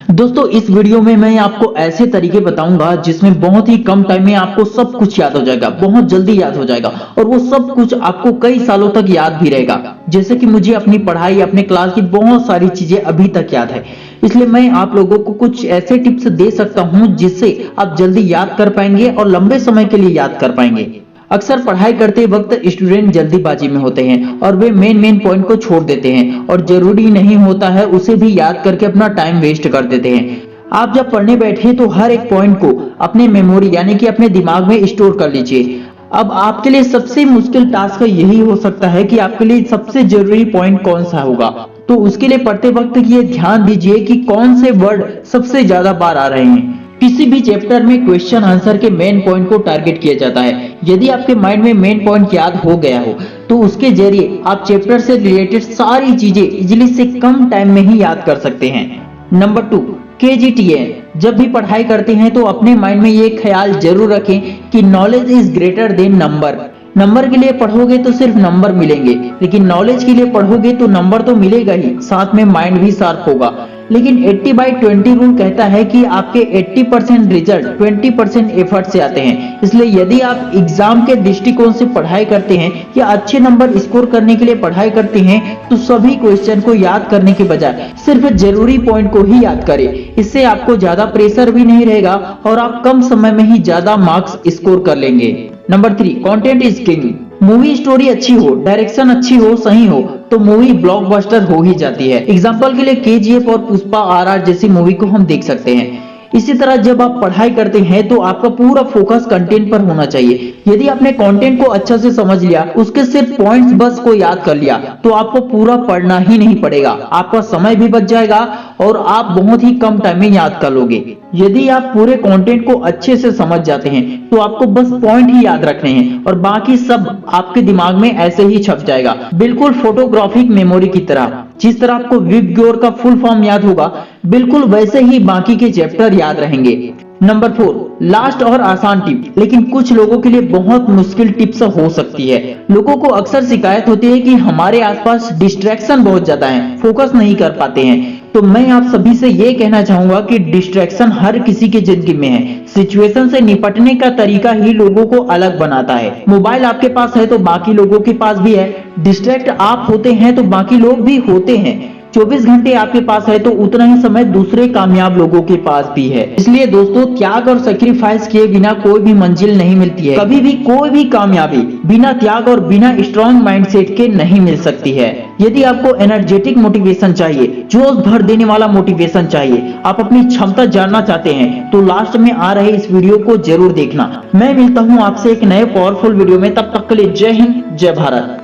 दोस्तों इस वीडियो में मैं आपको ऐसे तरीके बताऊंगा जिसमें बहुत ही कम टाइम में आपको सब कुछ याद हो जाएगा, बहुत जल्दी याद हो जाएगा और वो सब कुछ आपको कई सालों तक याद भी रहेगा। जैसे कि मुझे अपनी पढ़ाई, अपने क्लास की बहुत सारी चीजें अभी तक याद है, इसलिए मैं आप लोगों को कुछ ऐसे टिप्स दे सकता हूं जिससे आप जल्दी याद कर पाएंगे और लंबे समय के लिए याद कर पाएंगे। अक्सर पढ़ाई करते वक्त स्टूडेंट जल्दीबाजी में होते हैं और वे मेन पॉइंट को छोड़ देते हैं और जरूरी नहीं होता है उसे भी याद करके अपना टाइम वेस्ट कर देते हैं। आप जब पढ़ने बैठे तो हर एक पॉइंट को अपने मेमोरी यानी कि अपने दिमाग में स्टोर कर लीजिए। अब आपके लिए सबसे मुश्किल टास्क यही हो सकता है कि आपके लिए सबसे जरूरी पॉइंट कौन सा होगा। तो उसके लिए पढ़ते वक्त ये ध्यान दीजिए कि कौन से वर्ड सबसे ज्यादा बार आ रहे हैं। किसी भी चैप्टर में क्वेश्चन आंसर के मेन पॉइंट को टारगेट किया जाता है। यदि आपके माइंड में मेन पॉइंट याद हो गया हो तो उसके जरिए आप चैप्टर से रिलेटेड सारी चीजें इजिली से कम टाइम में ही याद कर सकते हैं। Number 2, KGTN। जब भी पढ़ाई करते हैं तो अपने माइंड में ये ख्याल जरूर रखें कि knowledge is greater than number. Number के लिए पढ़ोगे तो सिर्फ नंबर मिलेंगे, लेकिन नॉलेज के लिए पढ़ोगे तो नंबर तो मिलेगा ही, साथ में माइंड भी शार्प होगा। लेकिन 80/20 रूल कहता है कि आपके 80% रिजल्ट 20% एफर्ट से आते हैं। इसलिए यदि आप एग्जाम के दृष्टिकोण से पढ़ाई करते हैं या अच्छे नंबर स्कोर करने के लिए पढ़ाई करते हैं तो सभी क्वेश्चन को याद करने के बजाय सिर्फ जरूरी पॉइंट को ही याद करें। इससे आपको ज्यादा प्रेशर भी नहीं रहेगा और आप कम समय में ही ज्यादा मार्क्स स्कोर कर लेंगे। Number 3, content is king. Movie story अच्छी हो, डायरेक्शन अच्छी हो, सही हो तो मूवी ब्लॉकबस्टर हो ही जाती है। एग्जांपल के लिए KGF और पुष्पा RR जैसी मूवी को हम देख सकते हैं। इसी तरह जब आप पढ़ाई करते हैं तो आपका पूरा फोकस कंटेंट पर होना चाहिए। यदि आपने कंटेंट को अच्छा से समझ लिया, उसके सिर्फ पॉइंट्स बस को याद कर लिया तो आपको पूरा पढ़ना ही नहीं पड़ेगा, आपका समय भी बच जाएगा और आप बहुत ही कम टाइम में याद कर लोगे। यदि आप पूरे कंटेंट को अच्छे से समझ जाते हैं तो आपको बस पॉइंट ही याद रखने हैं और बाकी सब आपके दिमाग में ऐसे ही छप जाएगा, बिल्कुल फोटोग्राफिक मेमोरी की तरह। जिस तरह आपको विबग्योर का फुल फॉर्म याद होगा, बिल्कुल वैसे ही बाकी के चैप्टर याद रहेंगे। नंबर 4, लास्ट और आसान टिप, लेकिन कुछ लोगों के लिए बहुत मुश्किल टिप्स हो सकती है। लोगों को अक्सर शिकायत होती है कि हमारे आसपास डिस्ट्रैक्शन बहुत ज्यादा है, फोकस नहीं कर पाते हैं। तो मैं आप सभी से ये कहना चाहूंगा कि डिस्ट्रैक्शन हर किसी की जिंदगी में है। सिचुएशन से निपटने का तरीका ही लोगों को अलग बनाता है। मोबाइल आपके पास है तो बाकी लोगों के पास भी है, डिस्ट्रैक्ट आप होते हैं तो बाकी लोग भी होते हैं। 24 घंटे आपके पास है तो उतना ही समय दूसरे कामयाब लोगों के पास भी है। इसलिए दोस्तों, त्याग और सैक्रिफाइस किए बिना कोई भी मंजिल नहीं मिलती है। कभी भी कोई भी कामयाबी बिना त्याग और बिना स्ट्रॉन्ग माइंडसेट के नहीं मिल सकती है। यदि आपको एनर्जेटिक मोटिवेशन चाहिए, जोश भर देने वाला मोटिवेशन चाहिए, आप अपनी क्षमता जानना चाहते हैं तो लास्ट में आ रहे इस वीडियो को जरूर देखना। मैं मिलता हूँ आपसे एक नए पावरफुल वीडियो में, तब तक के लिए जय हिंद, जय भारत।